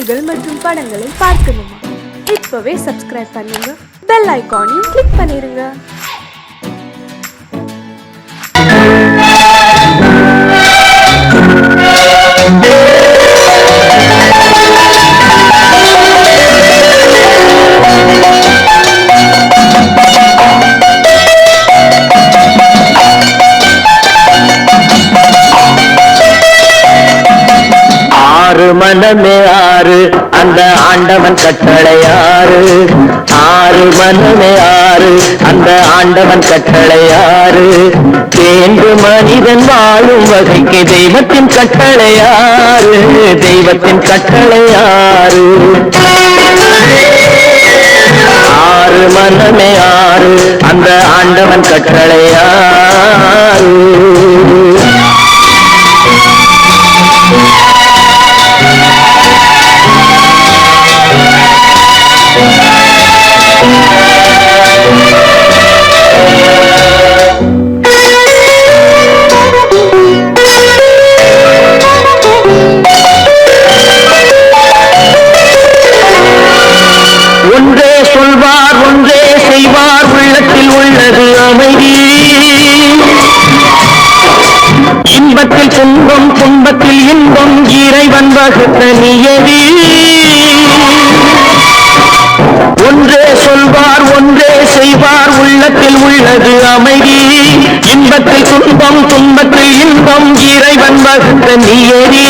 பாடல்கள் மற்றும் படங்களை பார்க்கணுமா? இப்பவே சப்ஸ்கிரைப் பண்ணுங்க, பெல் ஐகானையும் கிளிக் பண்ணிருங்க. மனமே ஆறு அந்த ஆண்டவன் கட்டளையாறு, ஆறு மனமே ஆறு அந்த ஆண்டவன் கட்டளையாறு. தேர்ந்து மனிதன் வாழும் வகைக்கு தெய்வத்தின் கட்டளையாறு, தெய்வத்தின் கட்டளையாறு. ஆறு மனமே ஆறு அந்த ஆண்டவன் கட்டளையாறு. ஒன்றே சொல்வார் ஒன்றே செய்வார், உள்ளத்தில் உள்ளது அமைதி. இன்பத்தில் துன்பம் துன்பத்தில் இன்பம், இறைவன் வகுத்த நியதி. ஒன்றே சொல்வார் ஒன்றே செய்வார், உள்ளத்தில் உள்ளது அமைதி. இன்பத்தில் துன்பம் துன்பத்தில் இன்பம், இறைவன் வகுத்த நியதி.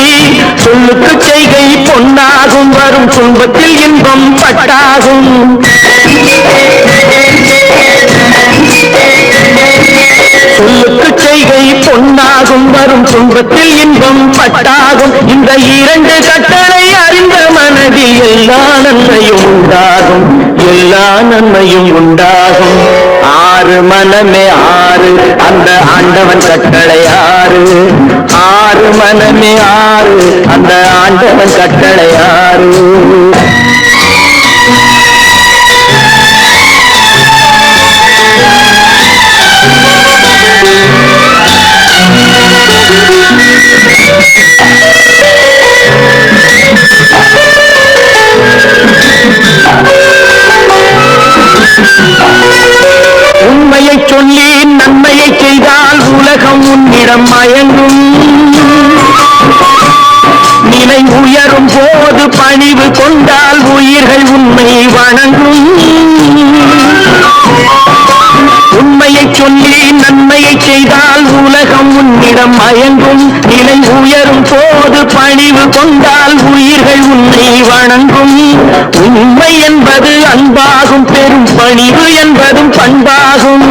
சொல்லுக்கு செய்கை பொன்னாகும், வரும் துன்பத்தில் இன்பம் பட்டாகும். சொல்லுக்கு செய்கை பொன்னாகும், வரும் துன்பத்தில் இன்பம் பட்டாகும். இந்த இரண்டு கட்டளை அறிந்த மனதில் எல்லா நன்மையும் உண்டாகும், எல்லா நன்மையும் உண்டாகும். ஆறு மனமே ஆறு அந்த ஆண்டவன் கட்டளையாறு, ஆறு மனமே ஆறு அந்த ஆண்டவன் கட்டளையாறு. உண்மையை சொல்லி நன்மையை செய்தால் உலகம் உன்னிடம் மயங்கும். நிலை உயரும் போது பணிவு கொண்டால் உயிர்கள் உண்மை வணங்கும். உண்மையை சொல்லி நன்மையை செய்தால் உலகம் உன்னிடம் மயங்கும். நிலை உயரும் போது பணிவு கொண்டால் உயிர்கள் உன்னை வணங்கும். உண்மை என்பது அன்பாகும், பெரும் பணிவு என்பதும் பண்பாகும்.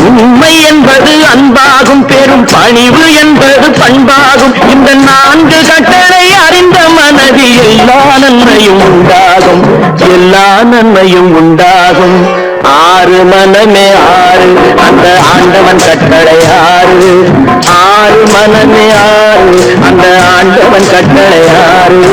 உண்மை என்பது அன்பாகும், பெரும் பணிவு என்பது பண்பாகும். இந்த நான்கு கட்டளை அறிந்த மனதில் எல்லா நன்மையும் உண்டாகும், எல்லா நன்மையும் உண்டாகும். ஆறு மனமே ஆறு அந்த ஆண்டவன் கட்டளையாறு, ஆறு மனமே ஆறு அந்த ஆண்டவன் கட்டளையாறு.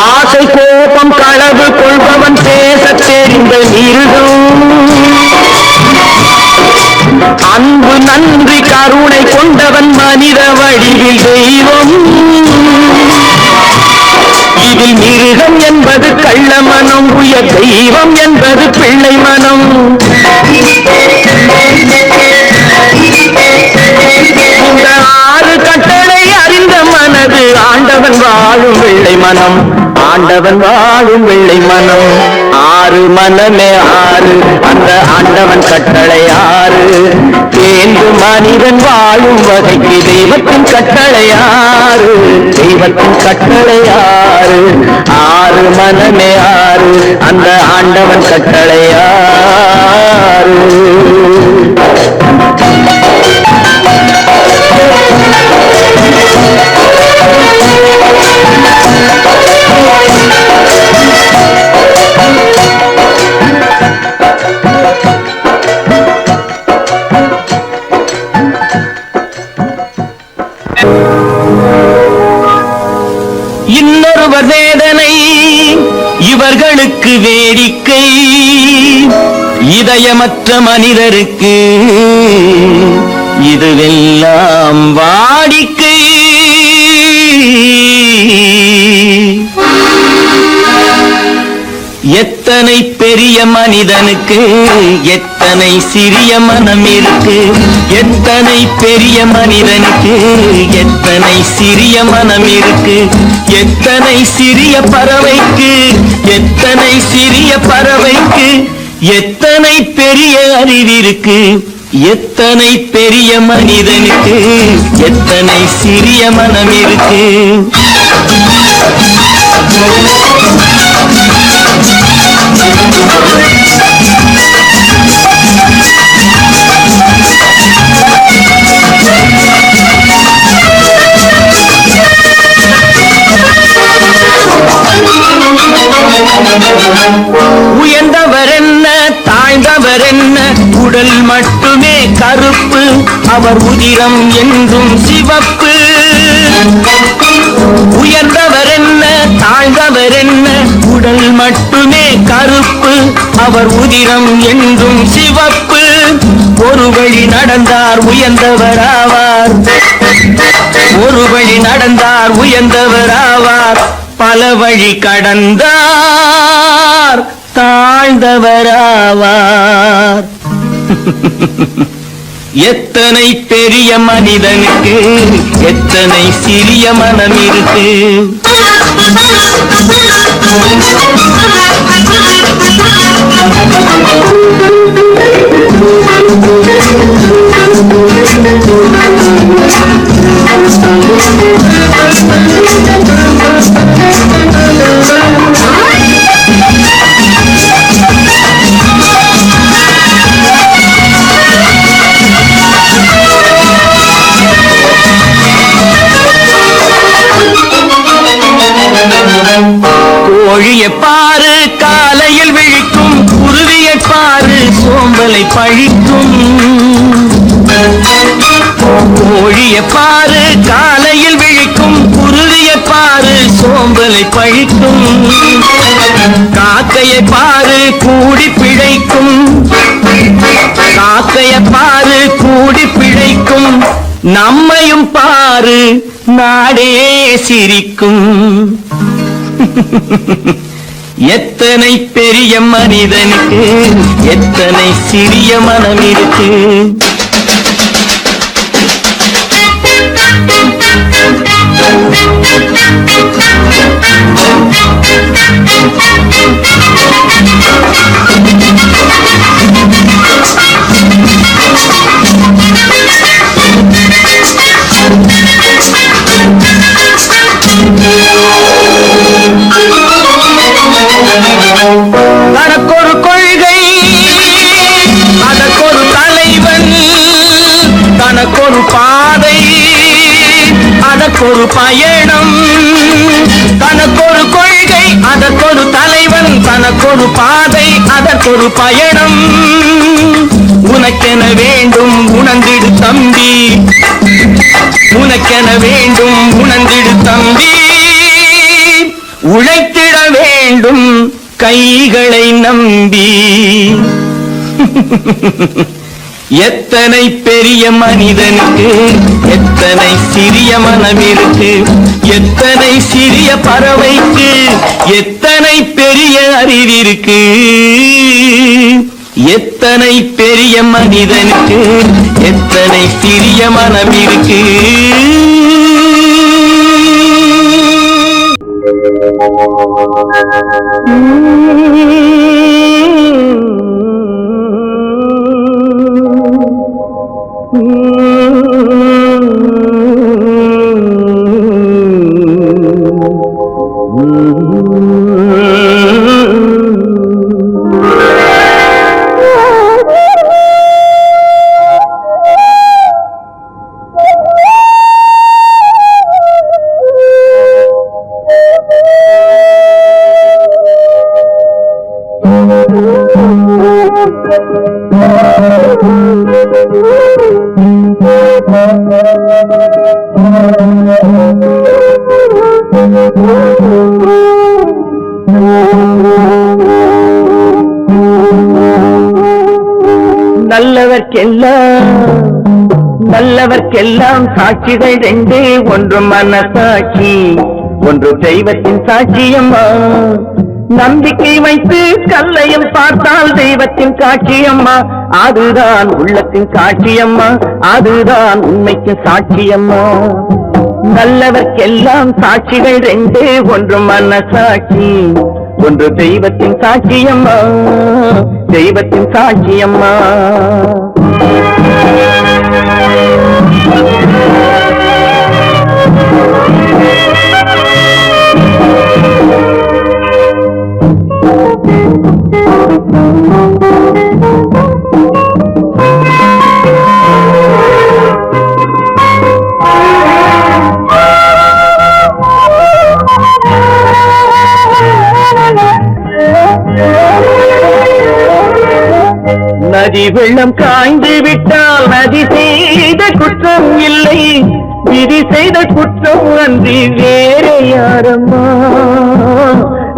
ஆசை கோபம் களவு கொள்பவன் பேச தெரிந்த மிருகம். அன்பு நன்றி கருணை கொண்டவன் மனித வடிவில் தெய்வம். இதில் மிருகம் என்பது கள்ள மனம், உயர் தெய்வம் என்பது பிள்ளை மனம். இந்த ஆறு கட்டளை அறிந்த மனது ஆண்டவன் வாழும் வெள்ளை மனம், ஆண்டவன் வாழும் வெள்ளை மனம். ஆறு மனமே ஆறு அந்த ஆண்டவன் கட்டளையாறு. தேர்ந்து மனிதன் வாழும் வகைக்கு தெய்வத்தின் கட்டளையாறு, தெய்வத்தின் கட்டளையாறு. ஆறு மனமே ஆறு அந்த ஆண்டவன் கட்டளையாறு. உயிர்களுக்கு வேடிக்கை, இதயமற்ற மனிதருக்கு இதுவெல்லாம் வாடிக்கை. எத்தனை பெரிய மனிதனுக்கு எத்தனை சிறிய மனம் இருக்கு, எத்தனை பெரிய மனிதனுக்கு எத்தனை சிறிய மனம் இருக்கு, எத்தனை சிறிய பறவைக்கு எத்தனை சிறிய பறவைக்கு எத்தனை பெரிய அறிவிருக்கு, எத்தனை பெரிய மனிதனுக்கு எத்தனை சிறிய மனம் இருக்கு. உயர்ந்தவர் என்ன தாழ்ந்தவர் என்ன, உடல் மட்டுமே கருப்பு, அவர் உதிரம் என்றும் சிவப்பு. உயர்ந்தவர் என்ன தாழ்ந்தவர் என்ன, உடல் மட்டுமே கருப்பு, அவர் உதிரம் என்றும் சிவப்பு. ஒரு வழி நடந்தார் உயர்ந்தவர் ஆவார், ஒரு வழி நடந்தார் உயர்ந்தவர் ஆவார், பல வழி கடந்தார் தாழ்ந்தவராவார். எத்தனை பெரிய மனிதனுக்கு எத்தனை சிறிய மனம் இருக்கு. கோழியை பாரு காலையில் விழிக்கும், குருவியை பாரு சோம்பலை பழிக்கும். கோழியை பாரு காலையில் விழிக்கும், குருவியை பாரு சோம்பலை பழிக்கும். காக்கையை பாரு கூடி பிழைக்கும், காக்கையை பாரு கூடி பிழைக்கும். நம்மையும் பாரு நாடே சிரிக்கும். எத்தனை பெரிய மனிதனுக்கு எத்தனை சிறிய மனம் இருக்கு. தனக்கொரு கொள்கை அதற்கொரு தலைவன், தனக்கொரு பாதை அதற்கொரு பயணம். தனக்கொரு கொள்கை அதற்கொரு தலைவன், தனக்கொரு பாதை அதற்கொரு பயணம். உனக்கென வேண்டும் உணர்ந்திடு தம்பி, உனக்கென வேண்டும் உணர்ந்திடு தம்பி. உழைத்திட வேண்டும் கைகளை நம்பி. எத்தனை பெரிய மனிதனுக்கு எத்தனை சிறிய மனம் இருக்கு, எத்தனை சிறிய பறவைக்கு எத்தனை பெரிய அறிவிருக்கு. எத்தனை பெரிய மனிதனுக்கு எத்தனை சிறிய மனம் இருக்கு. Thank you. நல்லவர்க்கெல்லாம் சாட்சிகள் ரெண்டு, ஒன்று மனசாட்சி, ஒன்று தெய்வத்தின் சாட்சியம்மா. நம்பிக்கை வைத்து கல்லையும் பார்த்தால் தெய்வத்தின் காட்சியம்மா, அதுதான் உள்ளத்தின் காட்சியம்மா, அதுதான் உண்மைக்கு சாட்சியம்மா. நல்லவர்க்கெல்லாம் சாட்சிகள் ரெண்டு, ஒன்று மனசாட்சி, ஒன்று தெய்வத்தின் சாட்சியம்மா, தெய்வத்தின் சாட்சியம்மா. நதி வெள்ளம் காய்ந்து விட்டால் நதி செய்த குற்றம் இல்லை, விதி செய்த குற்றம் அன்றி வேறு யாரம்மா.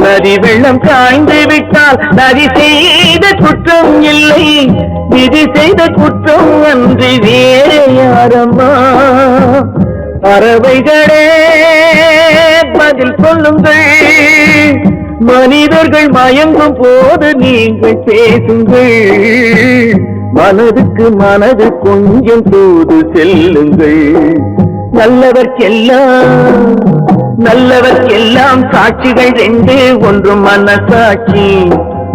நதி வெள்ளம் காய்ந்து விட்டால் நதி செய்த குற்றம் இல்லை, விதி செய்த குற்றம் அன்றி வேறு யாரம்மா. பறவைகளே பதில் சொல்லுங்கள், மனிதர்கள் மயங்கும் போது நீங்கள் பேசுங்கள், மனதுக்கு மனது கொஞ்சம் தூது செல்லுங்கள். நல்லவர்க்கெல்லாம் சாட்சிகள் ரெண்டு, ஒன்று மனசாட்சி,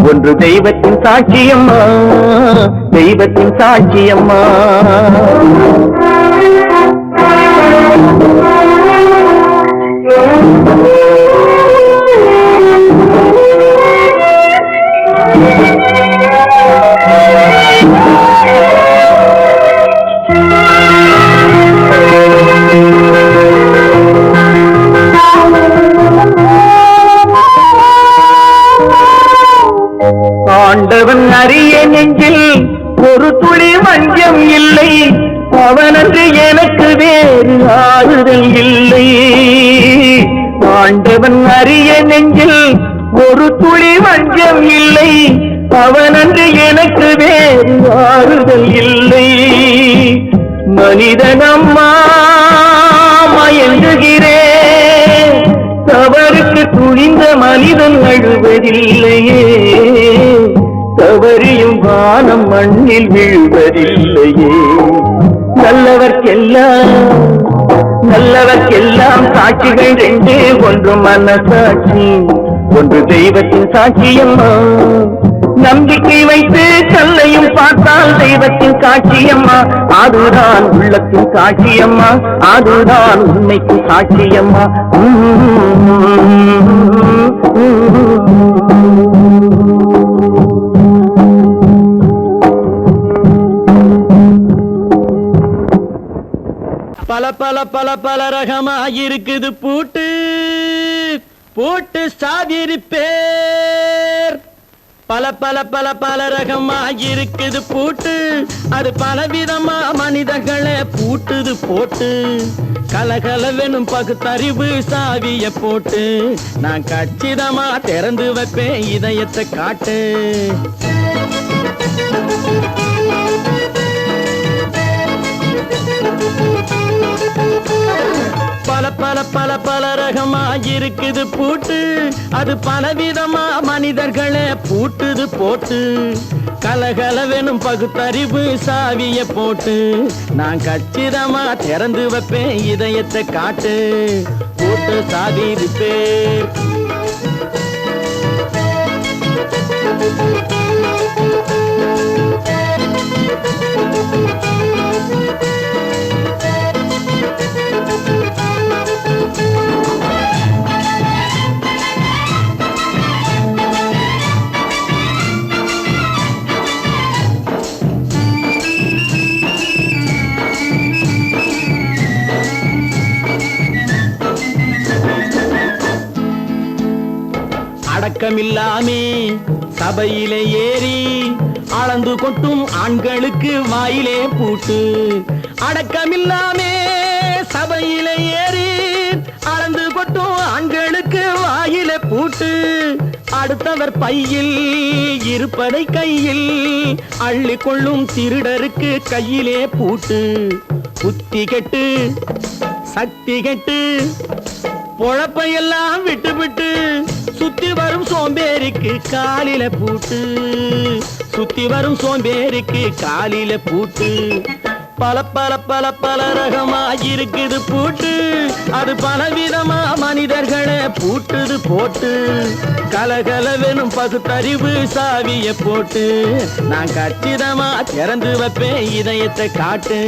ஒன்று தெய்வத்தின் சாட்சியம்மா, தெய்வத்தின் சாட்சியம்மா. ஆண்டவன் அறிய நெஞ்சில் ஒரு துளி வஞ்சம் இல்லை, அவனன்று எனக்கு வேறு ஆறுதல் இல்லை. ஆண்டவன் அறிய நெஞ்சில் ஒரு துளி வஞ்சம் இல்லை, அவனன்று எனக்கு வேறு ஆறுதல் இல்லை. மனிதனம்மா மயங்குகிறேன், தவறுக்கு துணிந்த மனிதன் அழுவதில்லையே, தவறியும் வானம் மண்ணில் வீழ்வதில்லையே. நல்லவர்க்கெல்லாம் சாட்சிகள் ரெண்டு, ஒன்று மனசாட்சி, ஒன்று தெய்வத்தின் சாட்சியம்மா. நம்பிக்கை வைத்து கல்லையும் பார்த்தால் தெய்வத்தின் காட்சியம்மா, அதுதான் உள்ளத்தின் காட்சியம்மா, அதுதான் உண்மைக்கு சாட்சியம்மா. பல பல பல பல ரகமா இருக்குது பூட்டு பூட்டு சாதிரி பேர். பல பல பல பல ரகமா இருக்குது பூட்டு, அது பலவிதமா மனிதர்களை பூட்டுது போட்டு. கலகலவெனும் பகுத்தறிவு சாவிய போட்டு, நான் கச்சிதமா திறந்து வைப்பேன் இதயத்தை காட்டு. பல பல பல பல ரகமா இருக்குது பூட்டு, அது பலவிதமா மனிதர்களை பூட்டுது போட்டு. கலகலவெனும் பகுத்தறிவு சாவிய போட்டு, நான் கச்சிதமா திறந்து வைப்பேன் இதயத்தை காட்டு. பூட்டு சாவி பேர். அடக்கமில்லாமே சபையிலே ஏறி அளந்து கொட்டும் ஆண்களுக்கு வாயிலே பூட்டு. அடக்கமில்லாமே சபையிலே ஏறி அளந்து கொட்டும் ஆண்களுக்கு வாயிலே பூட்டு. அடுத்தவர் பையில் இருப்பதை கையில் அள்ளிக்கொள்ளும் திருடருக்கு கையிலே பூட்டு. புத்தி கெட்டு சக்தி கெட்டு பொழப்பையெல்லாம் விட்டு விட்டு சுத்தி வரும் சோம்பேறிக்கு காலில பூட்டு. சுத்தி வரும் சோம்பேறிக்கு காலில பூட்டு. பல பல பல பல ரகமா இருக்குது பூட்டு. அது பலவிதமா மனிதர்களை பூட்டுது போட்டு. கலகலவெனும் பகுத்தறிவு சாவிய போட்டு நான் கச்சிதமா திறந்து வைப்பேன் இதயத்தை காட்டு.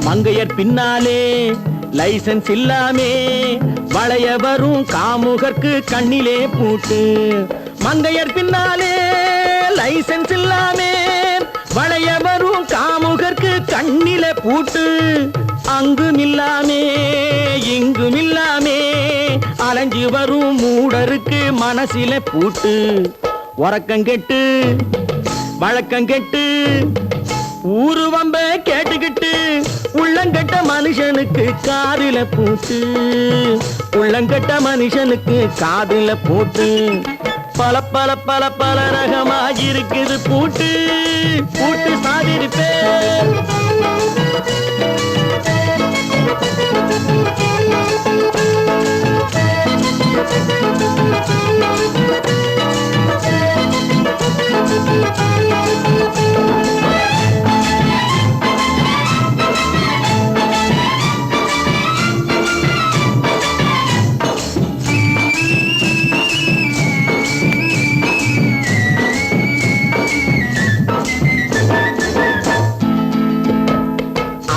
மங்கையர் பின்னாலே லைசன்ஸ் இல்லாமே வளைய வரும் காமுகர்க்கு கண்ணிலே பூட்டு. மங்கையர் பின்னாலே லைசன்ஸ் இல்லாமே வளைய வரும் காமுகர்க்கு கண்ணிலே பூட்டு. அங்கும் இல்லாமே இங்கும் இல்லாமே அலைஞ்சு வரும் மூடருக்கு மனசில பூட்டு. உறக்கம் கெட்டு வழக்கம் கெட்டு ஊரு வம்ப கேட்டுக்கிட்டு உள்ளங்கட்ட மனுஷனுக்கு காதுல பூட்டு. உள்ளங்கட்ட மனுஷனுக்கு காதுல பூட்டு. பல பல பல பல ரகமா இருக்குது பூட்டு. பூட்டு சாதிருப்பேன்.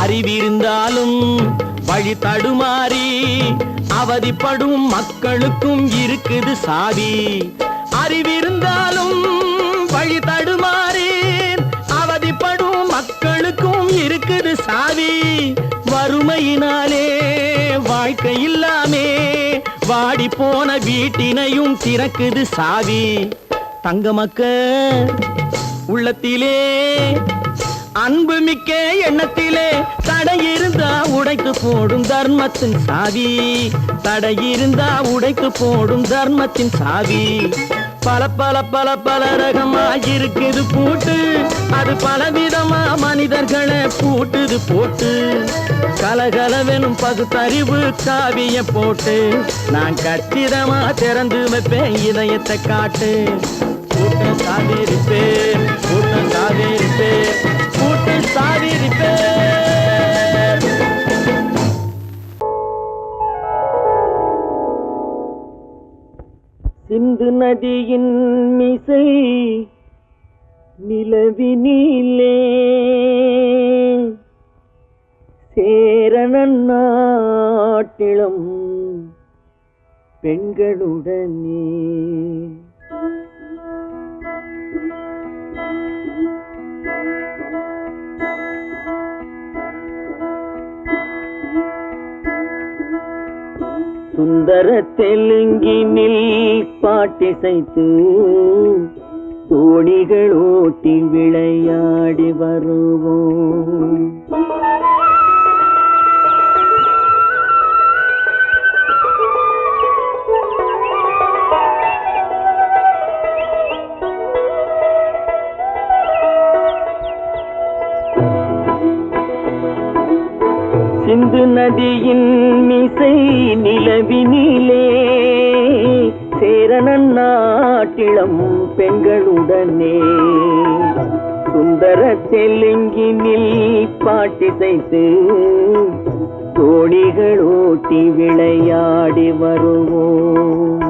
அறிவிருந்தாலும் வழி தடுமாறி அவதிப்படும் மக்களுக்கும் இருக்குது சாவி. அறிவிருந்தாலும் வழி தடுமாறி அவதிப்படும் மக்களுக்கும் இருக்குது சாவி. வறுமையினாலே வாழ்க்கை இல்லாமே வாடி போன வீட்டினையும் திறக்குது சாவி. தங்க மக்க உள்ளத்திலே அன்பு மிக்க எண்ணத்திலே தடை இருந்தா உடைத்து போடும் தர்மத்தின் சாவி. தடை இருந்தா உடைத்து போடும் தர்மத்தின் சாவி. பல பல பல பல ரகமா இருக்குது பூட்டு. அது பலவிதமா மனிதர்களை பூட்டுது போட்டு. கலகலவெனும் பகுத்தறிவு காவிய போட்டு நான் கச்சிதமா திறந்து வைப்பேன் இதயத்தை காட்டு. கூட்டம் சாதிருப்பேன் கூட்டம் சாதிருப்பேன் கூட்டம் சாதிருப்பேன். சிந்து நதியின் மிசை நிலவினிலே சேரணன் நாட்டிளம் பெண்களுடனே சுந்தர தெலுங்கினில் பாட்டிசைத்து தோணிகள் ஓட்டி விளையாடி வருவோம். சிந்து நதியின் மிசை நிலவினிலே சேரணன் நாட்டிளம் பெண்களுடனே சுந்தர தெலுங்கினில் பாட்டிசைத்து தோணிகள் ஓட்டி விளையாடி வருவோம்.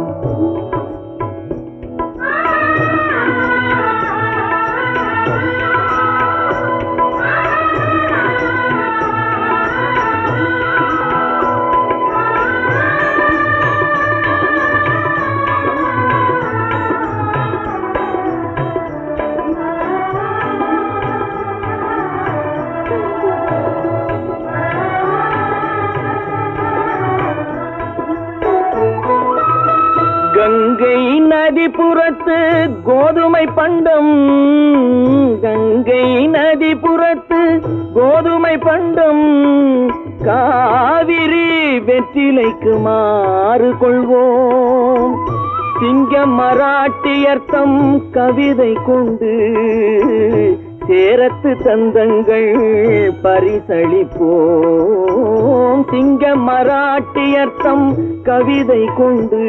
கோதுமை பண்டம் கங்கை நதிபுறத்து கோதுமை பண்டம் காவிரி வெற்றிலைக்கு மாறு கொள்வோம். சிங்கம் மராட்டியர்த்தம் கவிதை கொண்டு சேரத்து தந்தங்கள் பரிசளிப்போம். சிங்கம் மராட்டியர்த்தம் கவிதை கொண்டு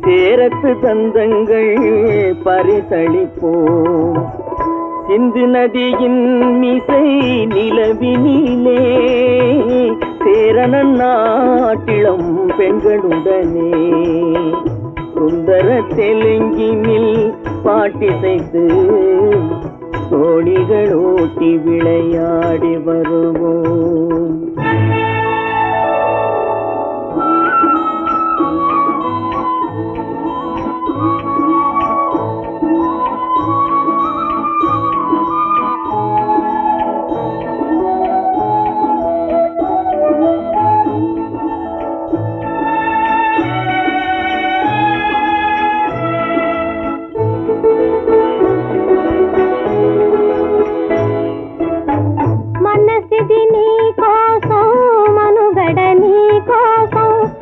சேரத்து தந்தங்கள் பரிசளிப்போம். சிந்து நதியின் மிசை நிலவினிலே சேரணன் நாட்டிளம் பெண்களுடனே சுந்தர தெலுங்கினில் பாட்டிசைத்து தோணிகள் ஓட்டி விளையாடி வருவோம்.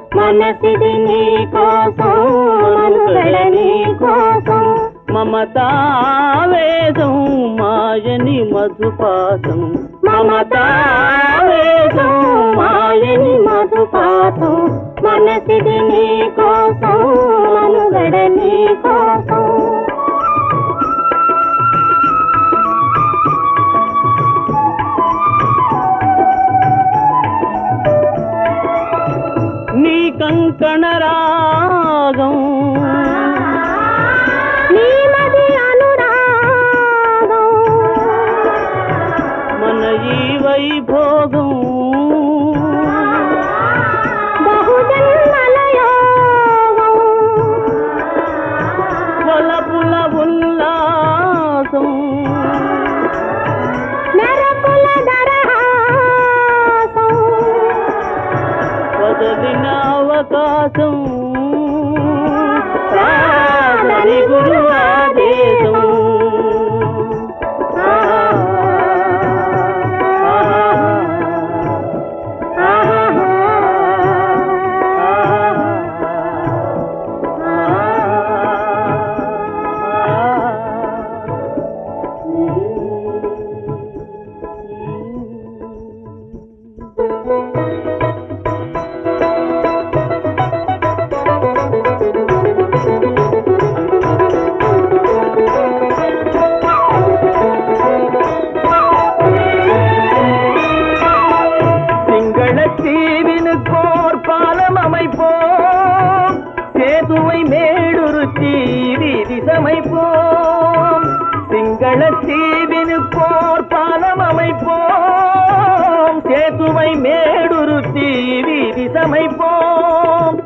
మనసిది నీ కోసం మనుగడ నీ కోసం మమతావేదం మాయని మధుపాసం మమతావేదం మాయని మధుపాసం మనసిది నీ కోసం మనుగడ నీ కోసం నీ కంకణ రాగం నీ మది అనురాగం మన ఈ వైభోగం బహుజన్మల యోగం వలపుల ఉల్లాసం మెరపుల దరహాసం వదలిన అవకాశం సాధని గురు ఆదేశం தீவினுக்கோர் பாலம் அமைப்போம் சேதுவை மேடுருத்தி வீதி சமைப்போம் சிங்கள தீவினுக்கோர் பாலம் அமைப்போம் சேதுவை மேடுருத்தி வீதி சமைப்போம்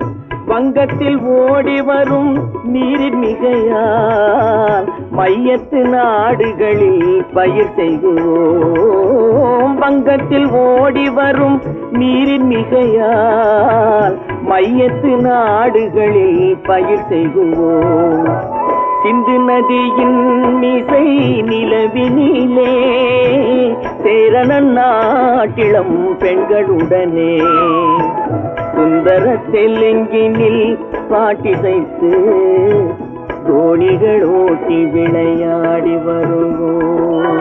வங்கத்தில் ஓடி வரும் நீரின் மிகையால் மையத்து நாடுகளில் பயிர் செய்வோம் வங்கத்தில் ஓடி வரும் நீரின் மிகையால் மையத்து நாடுகளில் பயிர் செய்வோம் சிந்து நதியின் மிசை நிலவினிலே சேரணன் நாட்டிளம் பெண்களுடனே சுந்தர தெலுங்கினில் பாட்டிசைத்து தோணிகள் ஓட்டி விளையாடி வருவோம்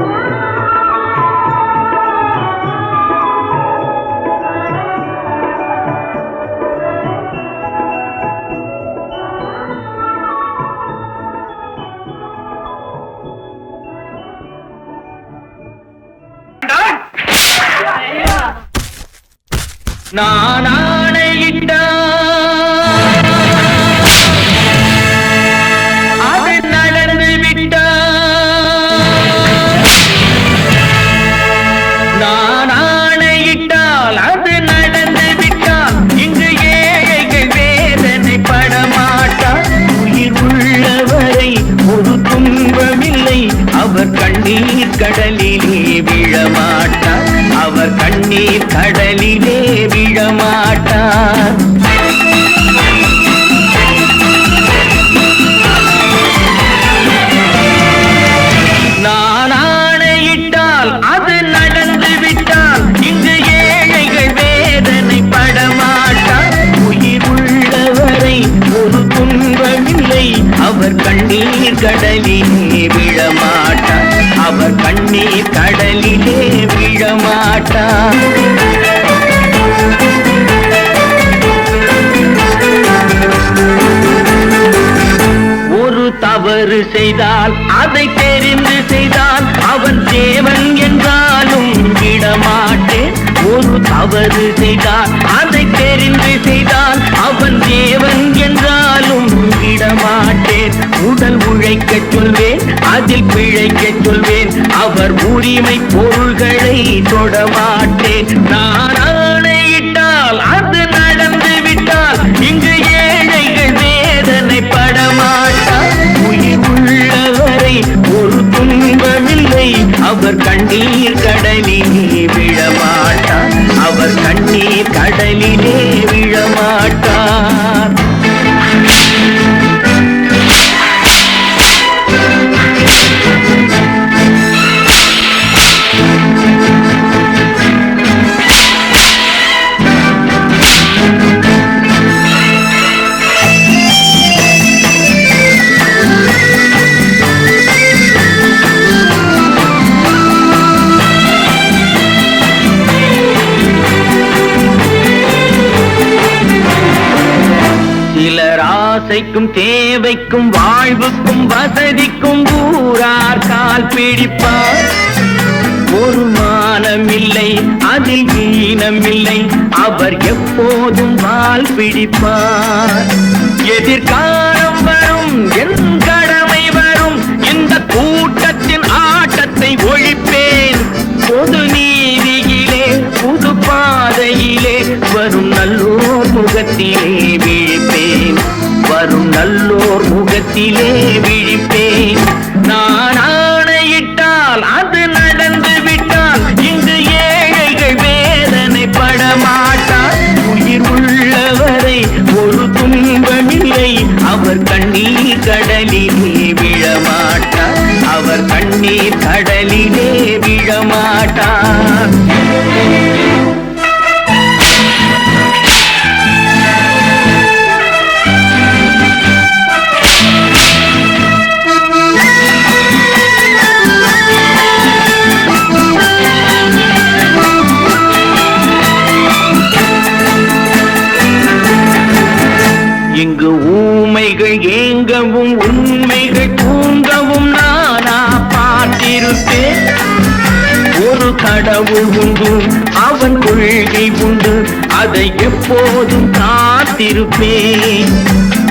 நான் ஆணையிட்டான் அது நடந்து விட்டான் நான் ஆணையிட்டால் அது நடந்து விட்டால் இங்கு ஏழைகள் வேதனை படமாட்டார் உயிர் உள்ளவரை ஒரு துன்பமில்லை அவர் கண்ணீர் கடலிலே விழமாட்டார் அவர் கண்ணீர் கடலிலே விழமாட்டார் கடலிலே விழமாட்டார், அவர் கண்ணீர் கடலிலே விழமாட்டார். ஒரு தவறு செய்தால் அதை தெரிந்து செய்தால் அவன் தேவன் என்றாலும் விடமாட்டேன். ஒரு தவறு செய்தால் அதை தெரிந்து செய்தால் அவன் தேவன் என்றாலும் விடமாட்டேன். உடல் உழைக்கச் சொல்வேன், அதில் பிழைக்கச் சொல்வேன், அவர் உரிமை பொருள்களை தொடமாட்டேன். நான் ஆணையிட்டால் அது நடந்து விட்டால் இங்கு ஏழைகள் வேதனை படமாட்டார். உயிர் உள்ளவரை ஒரு துன்பமில்லை, அவர் கண்ணீர் கடலிலே விழமாட்டார், அவர் கண்ணீர் கடலிலே விழமாட்டார். சிலர் ஆசைக்கும் தேவைக்கும் வாழ்வுக்கும் வசதிக்கும் ஊரார் கால் பிடிப்பார். ஒரு மானமில்லை, அதில் ஈனமில்லை, அவர் எப்போதும் வால் பிடிப்பார். எதிர்காலம் வரும், என் கடமை வரும், இந்த கூட்டத்தின் ஆட்டத்தை ஒழிப்பேன். பொது நீதியிலே புது பாதையிலே வரும் நல்லோர் முகத்திலே விழிப்பேன், வரும் நல்லோர் முகத்திலே விழிப்பேன். நான் ஆணையிட்டால் அது நடந்து விட்டால் இங்கு ஏழைகள் வேதனை படமாட்டார். உயிர் உள்ளவரை ஒரு துன்பமில்லை, அவர் கண்ணீர் கடலிலே விழமாட்டார், அவர் கண்ணீர் கடலிலே விழமாட்டார். இங்கு ஊமைகள் ஏங்கவும் உண்மைகள் தூங்கவும் நானா பார்த்திருப்பேன். ஒரு கடவுள் உண்டு, அவன் கொள்கை உண்டு, அதை எப்போதும் காத்திருப்பேன்.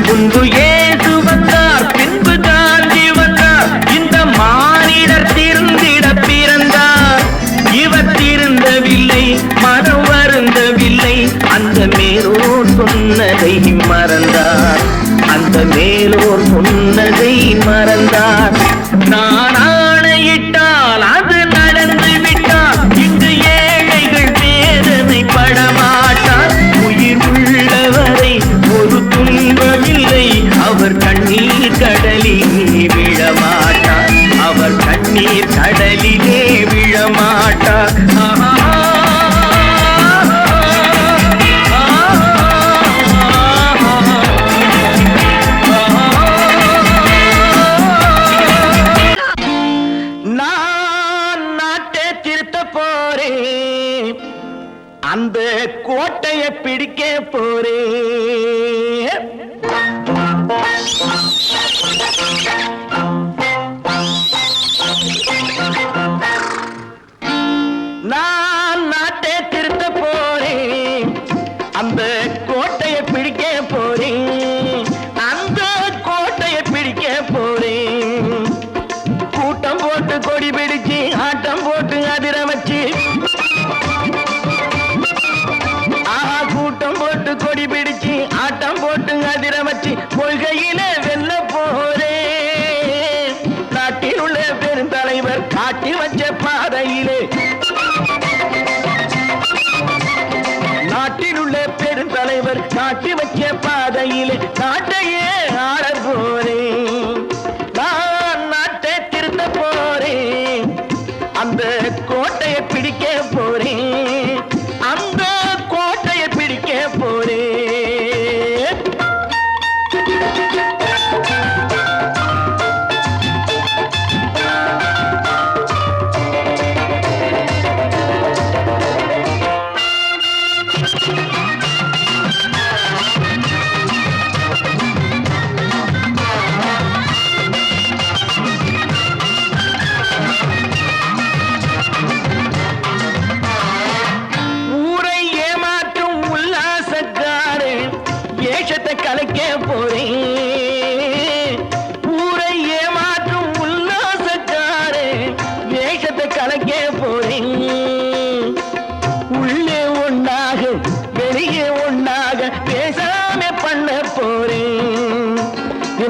முன்பு இயேசு வந்தார், பின்பு காந்தி வந்தார், இந்த மானிடர் திருந்திட பிறந்தார். இவர் திருந்தவில்லை, மனம் வருந்தவில்லை, அந்த மேலோர் சொன்னதை மறந்தார், அந்த மேலோர் சொன்னதை மறந்தார். நான் ஆணையிட்டால் அது நடந்து விட்டால் இங்கு ஏழைகள் வேதனை படமாட்டார். உயிர் உள்ளவரை ஒரு துன்பமில்லை, அவர் கண்ணீர் கடலிலே விழமாட்டார், அவர் கண்ணீர் கடலிலே விழமாட்டார். அந்த கோட்டையை பிடிக்க போறேன். நான் நாட்டை திருத்த போறேன், அந்த கோட்டையை பிடிக்க போறேன், அந்த கோட்டையை பிடிக்க போறேன். கூட்டம் போட்டு கொடி பிடிச்சு ஆட்டம் போட்டு அதிர வச்சு, கூட்டம் போட்டு கொடி பிடிச்சு ஆட்டம் போட்டு அதிர வச்சு கொள்கையில வெல்ல போறேன். நாட்டில் உள்ள பெருந்தலைவர் காட்டி வச்ச பாதையிலே, நாட்டில் உள்ள பெருந்தலைவர் காட்டி வச்ச பாதையிலே நாட்டையே ஆள போறேன். நான் நாட்டை திருத்த போறேன், அந்த கோட்டையை பிடிக்க போறேன், அந்த கோட்டையை பிடிக்க போறேன்.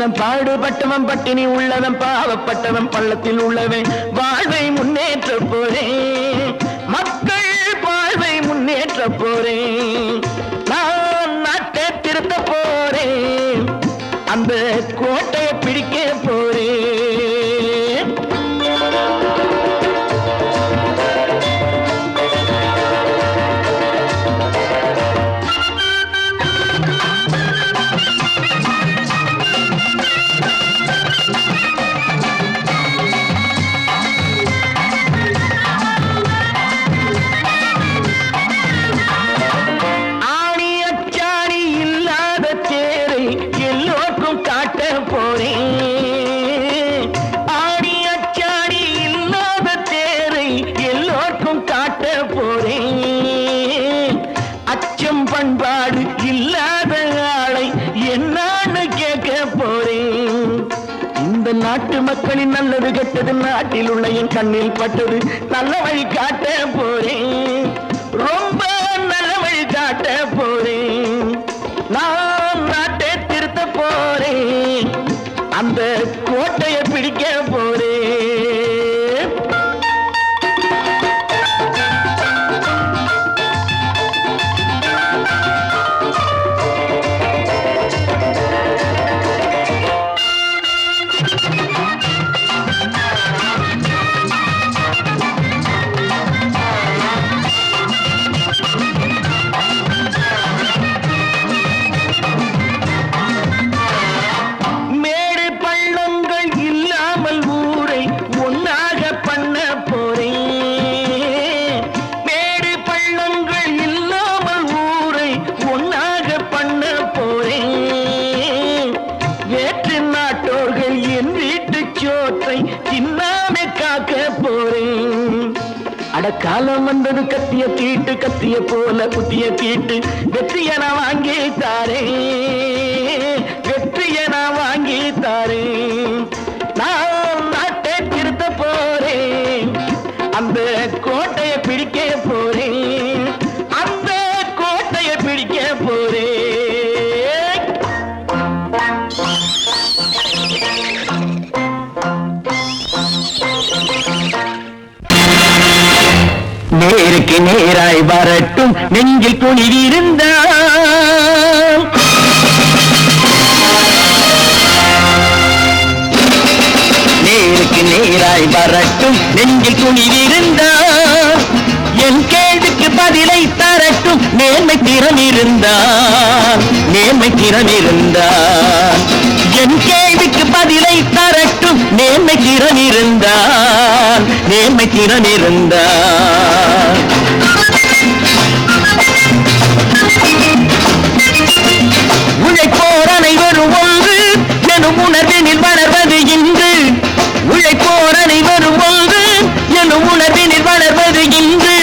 உள்ளவன் பாடுபட்டவன் பட்டினி உள்ளவன் பாவப்பட்டவன் பள்ளத்தில் உள்ளவன் வாழ்வை முன்னேற்ற போறேன் மக்கள் வாழ்வை முன்னேற்ற போறேன் நான் நாட்டை திருத்த போறேன் அந்த கோட்டையை பிடிக்க போறேன் பண்பாடு இல்லாத ஆளை என்னான்னு கேட்க போறேன் இந்த நாட்டு மக்களின் நல்லது கெட்டது நாட்டில் உள்ள என் கண்ணில் பட்டது நல்ல வழி காட்ட போறேன் ரொம்ப நல்ல வழி காட்ட போறேன் நான் நாட்டை திருத்த போறேன் அந்த கோட்டையை பிடிக்க போறேன் காலம் வந்தது கத்திய தீட்டு கத்திய போல புத்திய தீட்டு வெற்றிய நான் வாங்கி தாரேன் வெற்றிய நான் வாங்கி தாரேன் நான் நாட்டை திருத்த போறேன் அந்த கோட்டையை பிடிக்க போறேன் அந்த கோட்டையை பிடிக்க போறேன் நேருக்கு நேராய் வரட்டும் நெஞ்சில் துணிவிருந்தால் நேருக்கு நேராய் வரட்டும் நெஞ்சில் துணிவிருந்தால் என் கேள்விக்கு பதிலை தரட்டும் நேர்மை திறம் இருந்தால் நேர்மை திறம் இருந்தால் என் கேள்விக்கு பதிலை தரட்டும் நேர்மை திறம் இருந்தால் நேர்மை திறம் இருந்தால் உழைப்போர் அனைவரும் ஒன்று எனும் உணர்வினில் வளர்வது இன்று உழைப்போர் அனைவரும் ஒன்று எனும் உணர்வினில் வளர்வது இன்று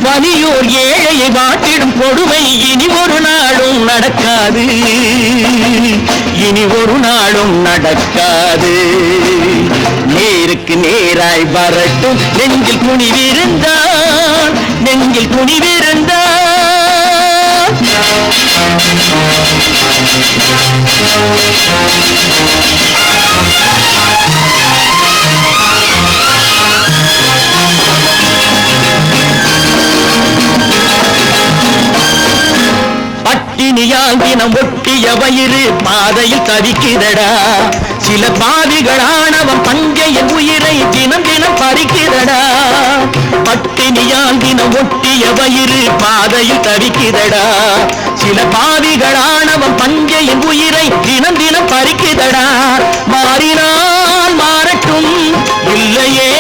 வலியோர் ஏழையை வாட்டிடும் கொடுமை இனி ஒரு நாளும் நடக்காது இனி ஒரு நாளும் நடக்காது நேருக்கு நேராய் வரட்டும் நெஞ்சில் துணிவிருந்தான் நெஞ்சில் துணிவிருந்தான் பட்டினியால் தினம் ஒட்டிய வயிறு பாதையில் தவிக்கிறடா சில பாவிகளானவன் பஞ்சையின் உயிரை தினம் தினம் பறிக்கிறடா பட்டினியால் தினம் ஒட்டிய வயிறு பாதையில் தவிக்கிறடா சில பாவிகளானவன் பஞ்சையின் உயிரை தினம் தினம் பறிக்கிறடா மாறினால் மாறட்டும் இல்லையே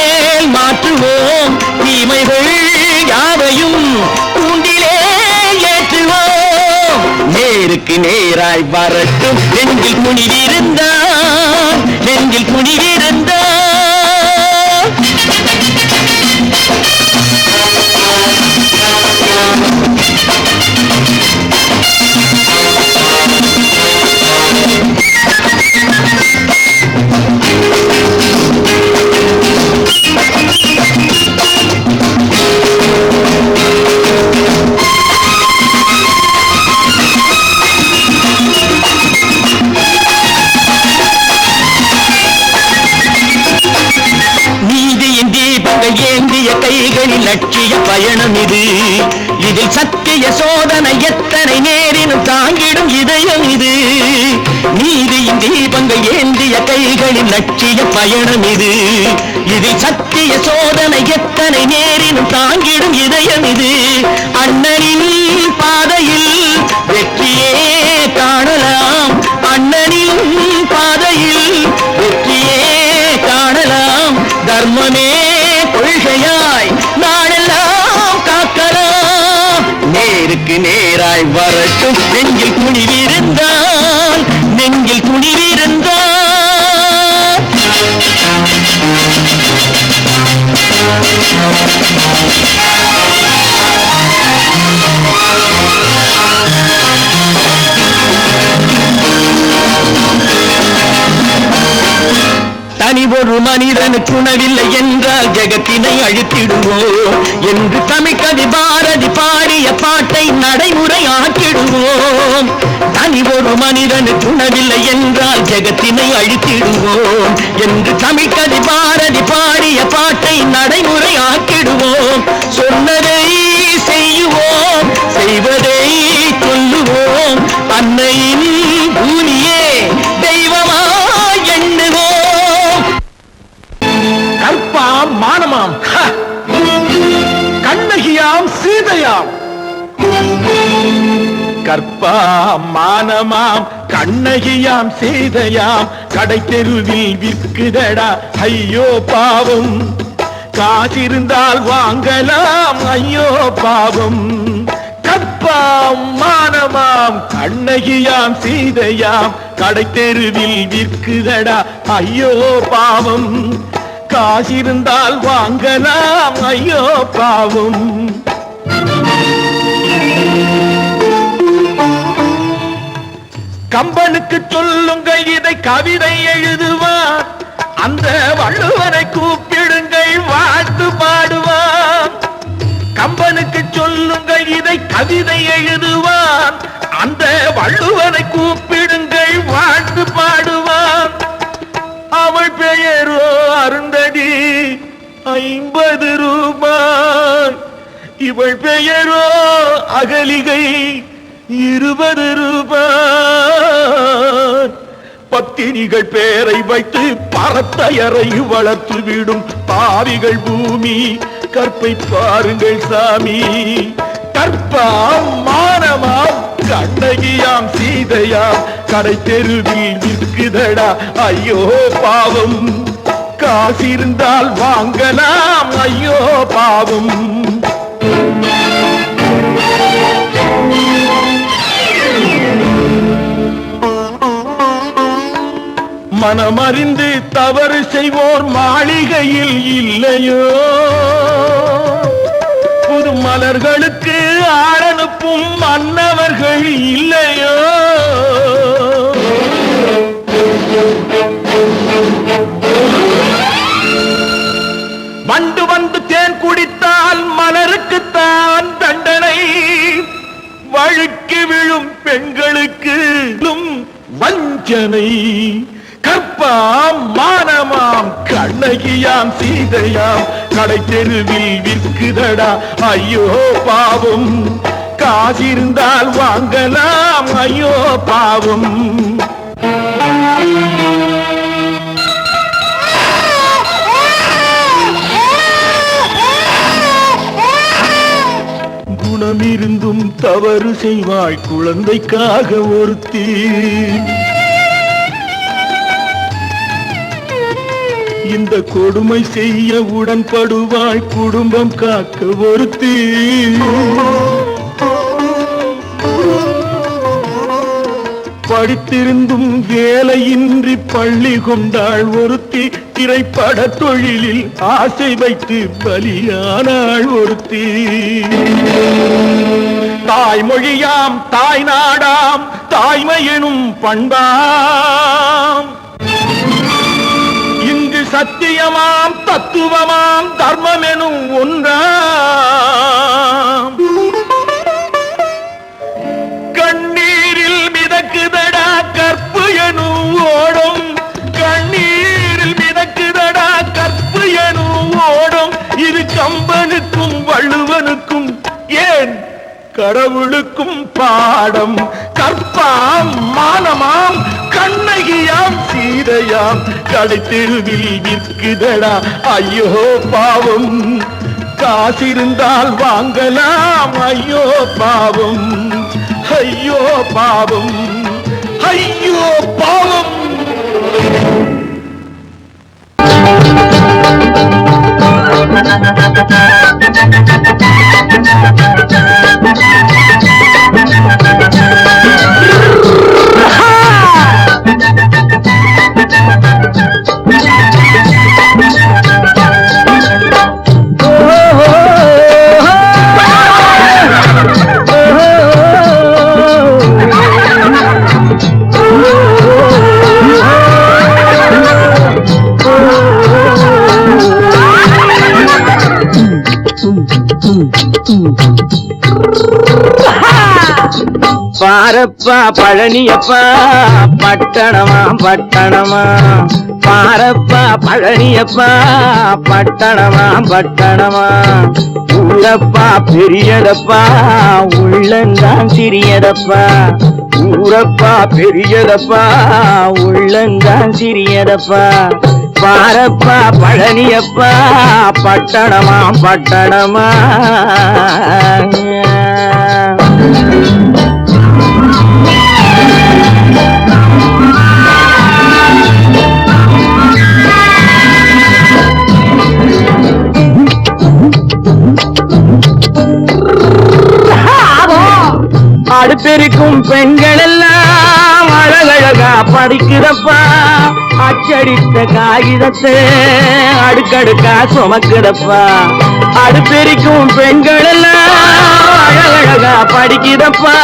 மாற்றுவோம் தீமைகள் யாவையும் கூண்டிலே ஏற்றுவோம் நேருக்கு நேராய் வரட்டும் நெஞ்சில் துணிவிருந்தான் நெஞ்சில் துணிவிருந்தான் ஏந்திய கைகளில் லட்சிய பயணம் இது. இதில் சத்திய சோதனை எத்தனை நேரினும் தாங்கிடும் இதயம் இது. நீதியின் தீபங்கள் ஏந்திய கைகளில் லட்சிய பயணம் இது. இதில் சத்திய சோதனை எத்தனை நேரினும் தாங்கிடும் இதயம் இது. அண்ணனின் பாதையில் வெற்றியே காணலாம். அண்ணனின் பாதையில் வெற்றியே காணலாம். தர்மமே கொள்கையாய் நாளெல்லாம் காக்கலாம். நேருக்கு நேராய் வரட்டும் நெஞ்சில் துணிவிருந்தால், நெஞ்சில் துணிவிருந்தால். தனி ஒரு மனிதனுக்கு உணவில்லை என்றால் ஜெகத்தினை அழித்திடுவோம் என்று தமிழ்கவி பாரதி பாடிய பாட்டை நடைமுறையாக்கிடுவோம். தனி ஒரு மனிதனுக்கு உணவில்லை என்றால் ஜெகத்தினை அழித்திடுவோம் என்று தமிழ்கவி பாரதி பாடிய பாட்டை நடைமுறையாக்கிடுவோம். சொன்னதை செய்வோம், செய்வதை சொல்லுவோம். அன்னையின் பூமியே தெய்வமாய் எண்ணுவோம். கற்பாம் மானமாம், கண்ணகியாம் சீதையாம். கற்பாம் மானமாம் கண்ணகியாம் சீதையாம் கடை தெருவில் விற்குதடா ஐயோ பாவம். காசிருந்தால் வாங்கலாம் ஐயோ பாவம். கற்பாம் மானமாம் கண்ணகியாம் சீதையாம் கடை தெருவில் விற்குதடா ஐயோ பாவம். காசிருந்தால் வாங்கலாம் ஐயோ பாவம். கம்பனுக்கு சொல்லுங்கள் இதை கவிதை எழுதுவான். அந்த வள்ளுவரை கூப்பிடுங்கள் வாழ்த்து பாடுவான். கம்பனுக்கு சொல்லுங்கள் இதை கவிதை எழுதுவான். அந்த வள்ளுவரை கூப்பிடுங்கள் வாழ்த்து பாடுவான். அவள் பெயரோ அருந்ததி 50 ரூபாய். இவள் பெயரோ அகலிகை 20 ரூபாய். பத்தினிகள் பேரை வைத்து பரத்தையரை வளர்த்து விடும் பாவிகள் பூமி. கற்பை பாருங்கள் சாமி. கற்பாம் மானமாம் கண்ணகியாம் சீதையாம் கடை தெருவில் விற்குதடா ஐயோ பாவம். காசிருந்தால் வாங்கலாம் ஐயோ பாவம். மனமறிந்து தவறு செய்வோர் மாளிகையில் இல்லையோ. புது மலர்களுக்கு ஆளனுப்பும் மன்னவர்கள் இல்லையோ. வண்டு வந்து தேன் குடித்தால் மலருக்குத்தான் தண்டனை. வழுக்கி விழும் பெண்களுக்கு வஞ்சனை. கற்பாம் மானமாம் கண்ணகியாம் சீதையாம் கடை தெருவில் விற்குதடா ஐயோ பாவம். காசிருந்தால் வாங்கலாம் ஐயோ பாவம். குணமிருந்தும் தவறு செய்வாள் குழந்தைக்காக ஒருத்தி. இந்த கொடுமை செய்ய உடன்படுவாள் குடும்பம் காக்க ஒருத்தி. படித்திருந்தும் வேலையின்றி பள்ளி கொண்டாள் ஒருத்தி. திரைப்பட தொழிலில் ஆசை வைத்து பலியானாள் ஒருத்தி. தாய்மொழியாம் தாய் நாடாம் தாய்மையெனும் பண்பாம். இங்கு சத்தியமாம் தத்துவமாம் தர்மம் எனும் ஒன்றாம். கண்ணீரில் மிதக்குதடா கற்பு எனும் ஓடும். கண்ணீரில் மிதக்குதடா கற்பு எனும் ஓடும். இது கண்ணனுக்கும் ஏன் கடவுளுக்கும் பாடம். கற்பாம் மானமாம் கண்ணகியாம் சீதையாம் கடைத்தெருவில் விற்குதடா ஐயோ பாவம். காசிருந்தால் வாங்கலாம் ஐயோ பாவம், ஐயோ பாவம், ஐயோ பாவம். பாரப்பா பழனியப்பா பட்டணமா பட்டணமா, பாரப்பா பழனியப்பா பட்டணமா பட்டணமா. ஊரப்பா பெரியதப்பா உள்ளந்தான் சிறியதப்பா, ஊரப்பா பெரியதப்பா உள்ளந்தான் சிறியதப்பா. பாரப்பா பழனியப்பா பட்டணமா பட்டணமா. அடுப்பெருக்கும் பெண்கள் எல்லாம் அழகழகா படிக்கிறப்பா, அச்சடித்த காகிதத்தை அடுக்கடுக்கா சுமக்குதப்பா. அடுப்பெருக்கும் பெண்கள் எல்லாம் அழகழகா படிக்கிறப்பா,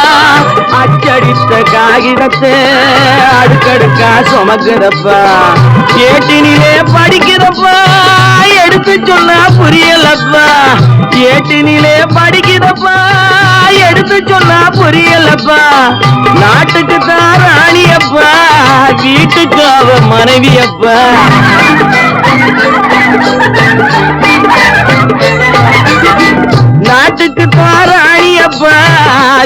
அச்சடித்த காகிதத்தை அடுக்கடுக்கா சுமக்குதப்பா. ஏட்டினிலே படிக்கிறப்பா எடுத்து சொன்னா புரியலப்பா, ஏட்டினிலே படிக்கிறப்பா எடுத்து சொன்னா புரியலப்பா. நாட்டுக்கு தான் ராணியப்பா, வீட்டுக்கு அவ மனைவியப்பா. நாட்டுக்கு தான் ராணியப்பா,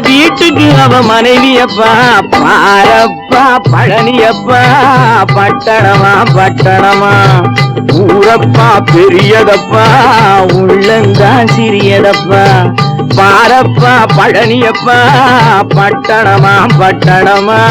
வீட்டுக்கு அவ மனைவியப்பா. பாரப்பா பழனியப்பா பட்டணமா பட்டணமா. ஊரப்பா பெரியதப்பா உள்ளந்தான் சிறியதப்பா. பாரப்பா பழனியப்பா பட்டணமா பட்டணமா.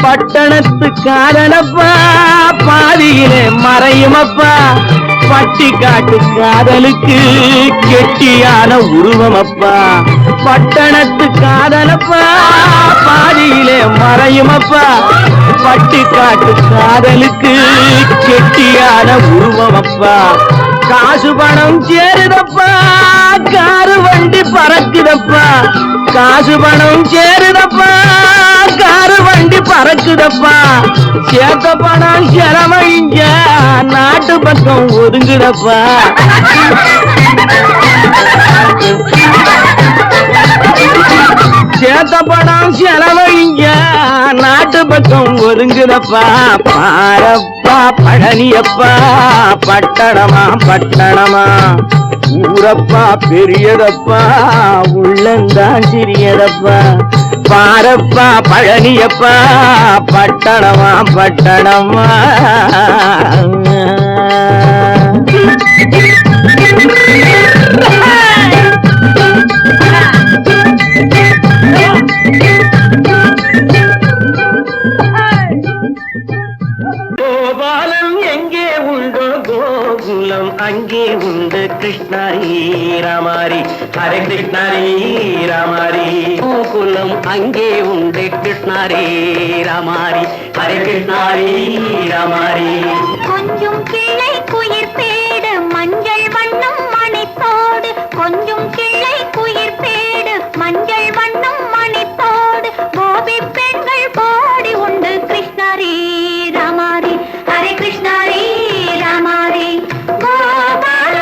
பட்டணத்து காதலப்பா பாதியிலே மறையுமப்பா, பட்டி காட்டு காதலுக்கு கெட்டியான உருவமப்பா. பட்டணத்து காதலப்பா பாதியிலே மறையுமப்பா, பட்டி காட்டு காதலுக்கு கெட்டியான உருவமப்பா. காசு பணம் சேருதப்பா காரு வண்டி பறக்குதப்பா, காசு பணம் சேருதப்பா காரு வண்டி பறக்குதப்பா. சேர்த்த பணம் செலவழிங்க நாட்டு பக்கம் ஒதுங்குதப்பா. சேர்த்த பணம் செலவழிங்க நாட்டு பக்கம் ஒதுங்குதப்பா. பாரப்பா பழனியப்பா பட்டணமா பட்டணமா. ஊரப்பா பெரியதப்பா உள்ளந்தான் சிறியதப்பா. பாரப்பா பழனியப்பா பட்டணமா பட்டணமா. கோபாலம் எங்கே உண்டோ கோகுலம் அங்கே உண்டு கிருஷ்ணாரி ராமாரி. ஹரே கிருஷ்ணாரி ராமாரி. கோகுலம் அங்கே உண்டு கிருஷ்ணாரி ராமாரி. ஹரே கிருஷ்ணாரி ராமாரி. கொஞ்சம் கிளை குயிர் பேடு மஞ்சள் வண்ணம் மணித்தோடு, கொஞ்சம் கிளை குயிர் பேடு மஞ்சள் வண்ணம் மணித்தோடு. கோபி பெண்கள் போடி உண்டு கிருஷ்ணாரி ராமாரி. ஹரே கிருஷ்ணாரி ராமாரி. கோபால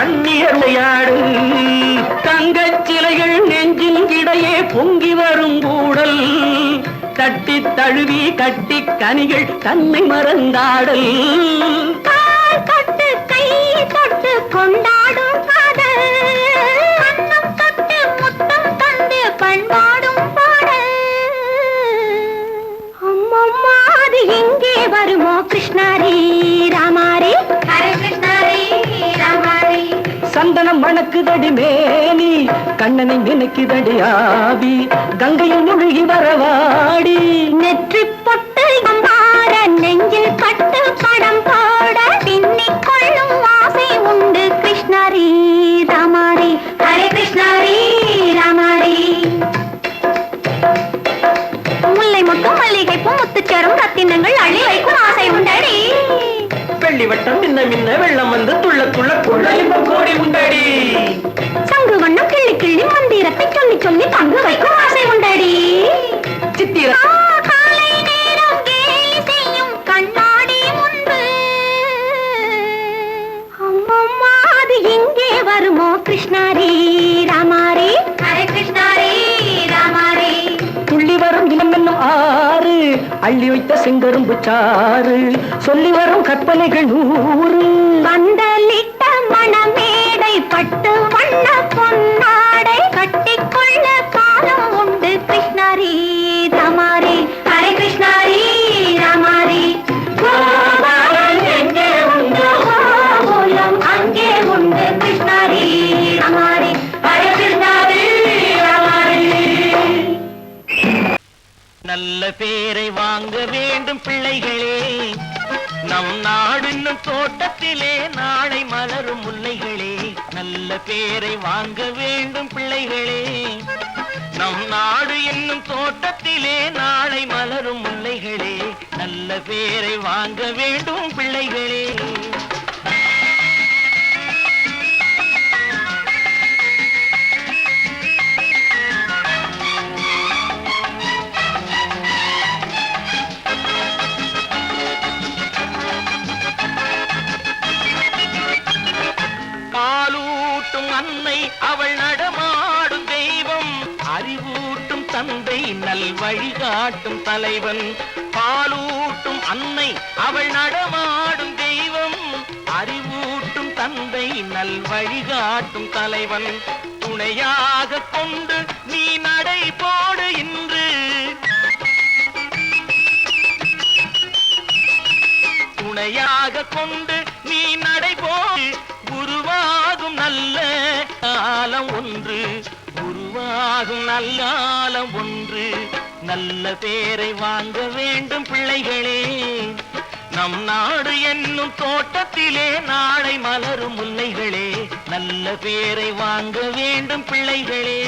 கண்ணியர் விளையாடு தங்கச் சிலைகள் நெஞ்சின் இடையே பொங்கி வரும் கூடல் தட்டி தழுவி கட்டி கனிகள் தன்னை மறந்தாடல் கால் தொட்டு கை தொட்டு கொண்டாடும் காதல் கண்ணம் தொட்டு முத்தம் தந்து பண்பாடும் பாடல் அம்மம்மா அது எங்கே வருமோ கிருஷ்ணாரி ராமாரி ஹரே கிருஷ்ணாரி ராமாரி சந்தனம் மணக்குதடி மேனி கண்ணனை நினைக்குதடி ஆவி கங்கையில் முழுகி வரவாடி நெற்றி பொட்டு அம்பார நெஞ்சில் பட்டு படம் போட பின்னிக் கொள்ளும் ஆசை உண்டு கிருஷ்ணாரி ராமாரி ஹரே கிருஷ்ணாரி ராமாரி முல்லை மொட்டும் மல்லிகை பூ முத்துச்சேரும் ரத்தினங்கள் அள்ளி வைக்கும் ஆசை உண்டடி வெள்ளி வட்டம் மின்ன மின்ன வெள்ளம் வந்து துள்ள துள்ள கொள்ள இன்பம் கோடி உண்டடி சங்கு வண்ணம் கிள்ளி கிள்ளி மந்திரத்தை சொல்லி சொல்லி பங்கு வைக்கும் ஆசை உண்டடி சித்திர காலை நேரம் கேலி செய்யும் கண்ணாடி முன்பு அம்மம்மா அது எங்கே வருமோ கிருஷ்ணாரி ராமாரி ஹரே கிருஷ்ணாரி ராமாரி துள்ளி வரும் இனம் என்னும் ஆறு அள்ளி வைத்த செங்கரும்பு சாறு சொல்லி வரும் கற்பனைகள் 100 வந்தலிட்ட மணமேடை பட்டு வண்ண பொன்னாடை கட்டிக்கொள்ள காலம் உண்டு கிருஷ்ணாரி ராமாரி ஹரே கிருஷ்ணாரி ராமாரி கோபாலன் எங்கே உண்டு கோகுலம் அங்கே உண்டு கிருஷ்ணாரி ராமாரி ஹரே கிருஷ்ணாரி ராமாரி நல்ல பேரை வாங்க வேண்டும் பிள்ளைகளே நம் நாடு என்னும் தோட்டத்திலே நாளை மலரும் முல்லைகளே நல்ல பேரை வாங்க வேண்டும் பிள்ளைகளே நம் நாடு என்னும் தோட்டத்திலே நாளை மலரும் முல்லைகளே நல்ல பேரை வாங்க வேண்டும் பிள்ளைகளே பாலூட்டும் அன்னை அவள் நடமாடும் தெய்வம் அறிவூட்டும் தந்தை நல் வழிகாட்டும் தலைவன் பாலூட்டும் அன்னை அவள் நடமாடும் தெய்வம் அறிவூட்டும் தந்தை நல் வழிகாட்டும் தலைவன் துணையாக கொண்டு நீ நடை போடு இன்று துணையாக கொண்டு நீ நடை போடு உருவாகும் நல்ல காலம் ஒன்று உருவாகும் நல்ல காலம் ஒன்று நல்ல பேரை வாங்க வேண்டும் பிள்ளைகளே நம் நாடு என்னும் தோட்டத்திலே நாளை மலரும் முல்லைகளே நல்ல பேரை வாங்க வேண்டும் பிள்ளைகளே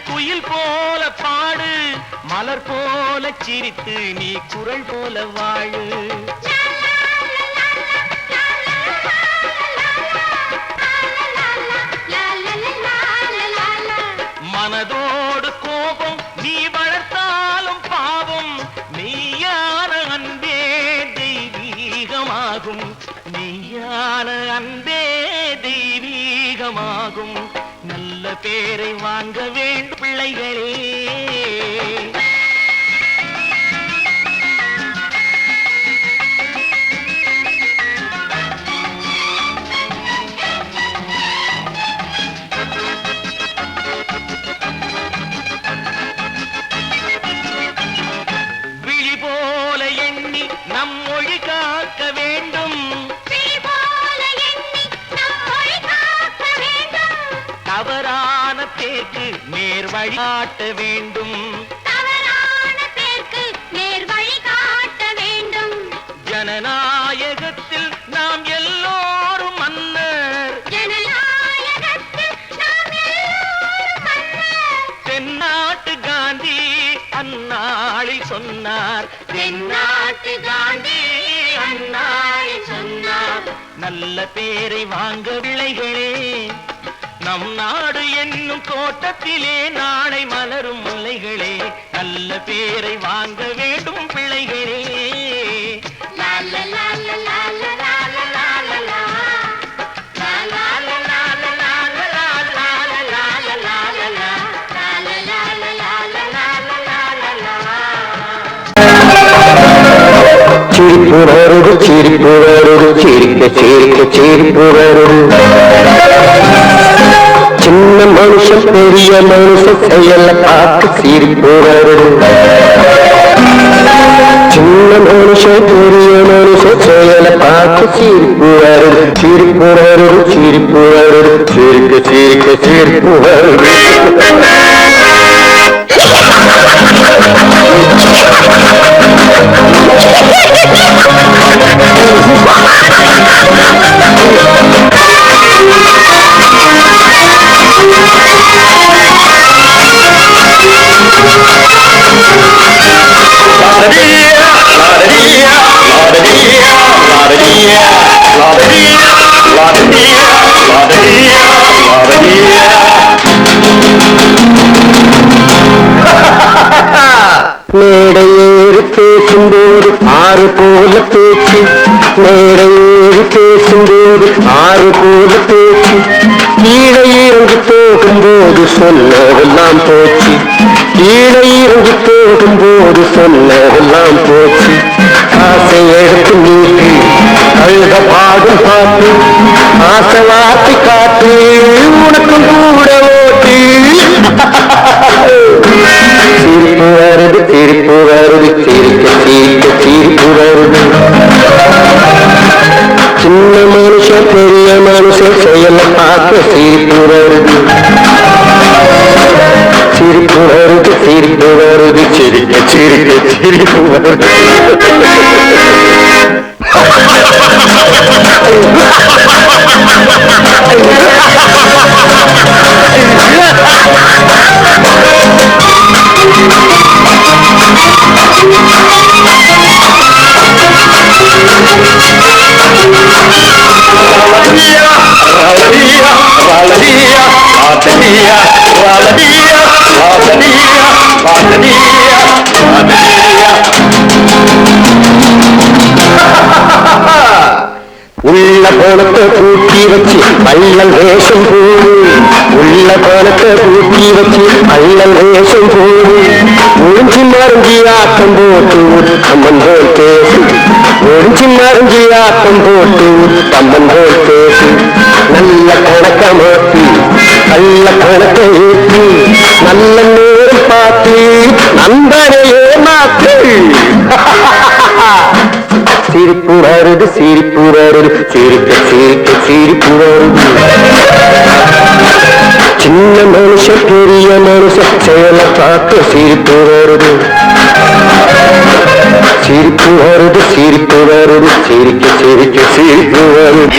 குயில் போல பாடு மலர் போல சிரித்து நீ குரல் போல வாழு மனதோடு கோபம் நீ வளர்த்தாலும் பாவம் மெய்யான அன்பே தெய்வீகமாகும் மெய்யான அன்பே தெய்வீகமாகும் நல்ல பேரை வாங்க வேண்டும் பிள்ளைகளே விழி போல எண்ணி நம் மொழி காக்க வேண்டும் தவறான பேருக்கு நேர் வழிகாட்ட வேண்டும் ஜனநாயகத்தில் நாம் எல்லோரும் மன்னர் தென்னாட்டு காந்தி அண்ணா நல்ல பேரை வாங்க பிள்ளைகளே, நம் நாடு என்னும் தோட்டத்திலே நாளை மலரும் முல்லைகளே, நல்ல பேரை வாங்க வேண்டும் பிள்ளைகளே. சிரிப்பு வருது சிரிப்பு வருது சிரிக்க சிரிக்க சிரிப்பு வருது. சின்ன மனுஷன் பெரிய மனுஷன் செயல பார்த்து சிரிப்பு வருது. சின்ன மனுஷன் பெரிய மனுஷன் செயல பார்த்து சிரிப்பு வருது. சிரிப்பு வருது சிரிப்பு வருது சிரிக்க சிரிக்க சிரிப்பு வருது. மேடையேறி பேசும்போது ஆறு போல பேச்சு, மேடையேறி பேசும்போது ஆறு போல பேச்சு, கீழே இறங்கி போகும்போது சொன்னதெல்லாம் போச்சு, கீழே இறங்கி போகும்போது சொன்னதெல்லாம் போச்சு. ஆசை எடுத்து நீட்டு அழுத பாடும் பாட்டு, ஆசை வார்த்தை காட்டு உனக்கும் கூட ஓட்டு. சிரிப்பு வருது சிரிப்பு வருது சிரிக்க சிரிக்க சிரிப்பு வருது. சின்ன மனுஷன் பெரிய மனுஷன் செயல பார்க்க சிரிப்பு வருது. சிரிப்பு வருது சிரிப்பு வருது சிரிக்க சிரிக்க சிரிப்பு வருது. உள்ள போனத்தை பூட்டி வச்சு பள்ளல் வேஷம் போடு, உள்ள போனத்தை பூட்டி வச்சு பள்ளல் வேஷம் போடு. ஒழிஞ்சி மறைஞ்சி ஆட்டம் போட்டு உத்தம்மன் போல் பேசு, ஒழிஞ்சி மறைஞ்சி ஆட்டம் போட்டு உத்தம்மன் போல் பேசு. நல்ல கணக்க மாற்றி நல்ல கணக்கை ஏற்றி நல்ல நேரம் பார்த்து நண்பனையே மாற்று. சிரிப்பு வருது சிரிப்பு வருது சிரிக்க சிரிக்க சிரிப்பு வருது. சின்ன மனுஷன் பெரிய மனுஷன் செயல பார்த்து சிரிப்பு வருது. சிரிப்பு வருது சிரிப்பு வருது சிரிக்க சிரிக்க சிரிப்பு வருது.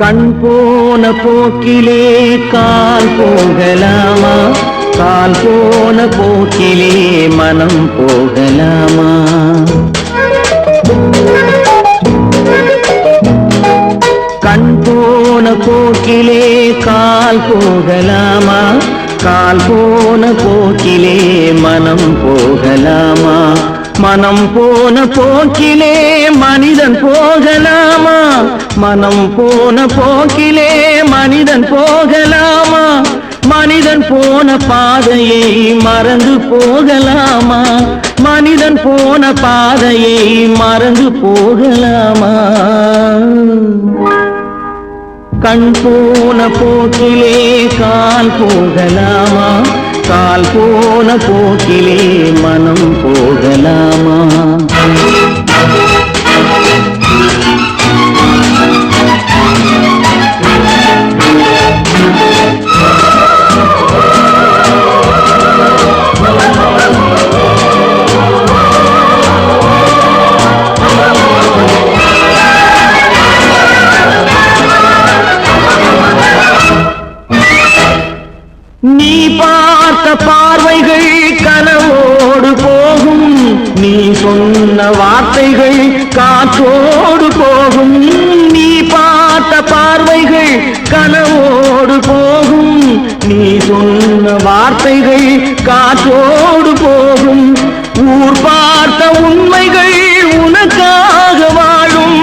கண் போன போக்கிலே கால் போகலாமா, கால் போன போக்கிலே மனம் போகலாமா. கண் போன போக்கிலே கால் போகலாமா, கால் போன போக்கிலே மனம் போகலாமா. மனம் போன போக்கிலே மனிதன் போகலாமா? மனம் போன போக்கிலே மனிதன் போகலாமா? மனிதன் போன பாதையை மறந்து போகலாமா? மனிதன் போன பாதையை மறந்து போகலாமா? கண் போன போக்கிலே கால் போகலாமா? கால் போன போக்கிலே மனம் போகலாமா? நீ பார்த்த பார்வைகள் கனவோடு போகும், நீ சொன்ன வார்த்தைகள் காற்றோடு போகும். நீ பார்த்த பார்வைகள் கனவோடு போகும், நீ சொன்ன வார்த்தைகள் காற்றோடு போகும். ஊர் பார்த்த உண்மைகள் உனக்காக வாழும்,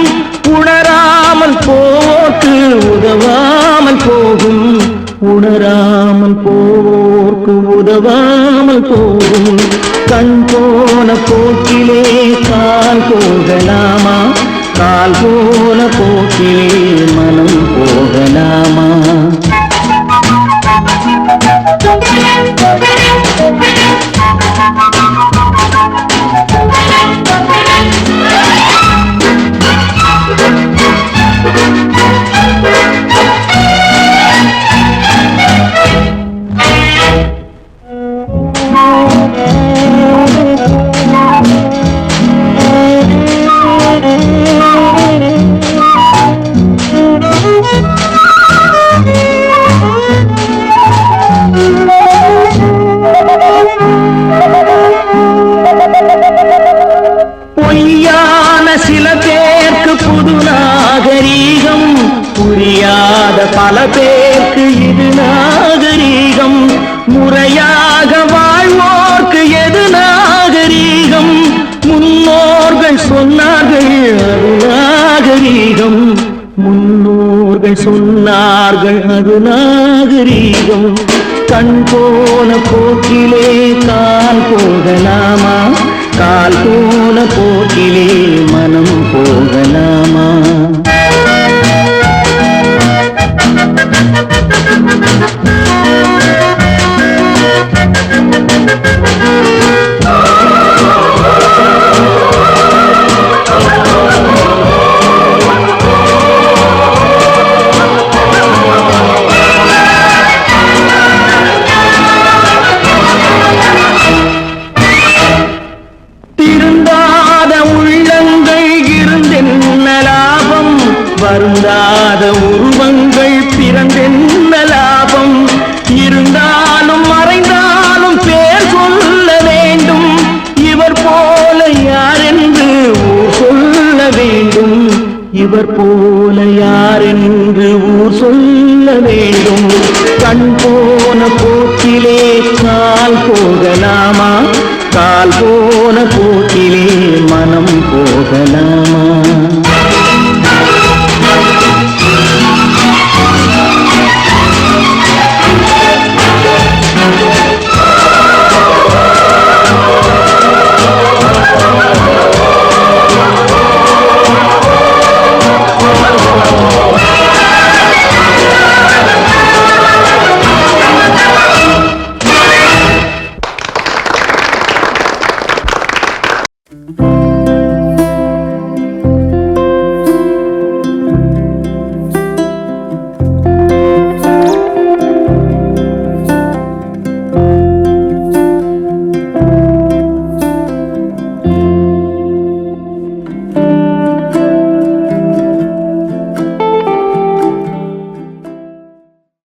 உணராமல் போக்கு உதவாமல் போகும். உணராமல் போர்க்கு உதவாமல் போகும். கண் போன போக்கிலே கால் போகலாமா? கால் போன போக்கிலே மனம் போகலாமா? பொய்யான சில பேருக்கு புது நாகரீகம், புரியாத பல பேருக்கு இது நாகரீகம். முறையாக வாழ்வோர்க்கு எது நாகரீகம்? முன்னோர்கள் சொன்னார்கள் அது நாகரீகம். முன்னோர்கள் சொன்னார்கள் அது நாகரீகம். கண் போன போக்கிலே கால் போகலாமா? கால் போன போக்கிலே மனம் போகலாமா? வருந்தாத உருவங்கள் பிறந்தென்ன லாபம்? இருந்தாலும் மறைந்தாலும் பேர் சொல்ல வேண்டும். இவர் போல யாரென்று ஊர் சொல்ல வேண்டும். இவர் போல யாரென்று ஊர் சொல்ல வேண்டும். கண் போன போக்கிலே கால் போகலாமா? கால் போன போக்கிலே மனம் போகலாமா?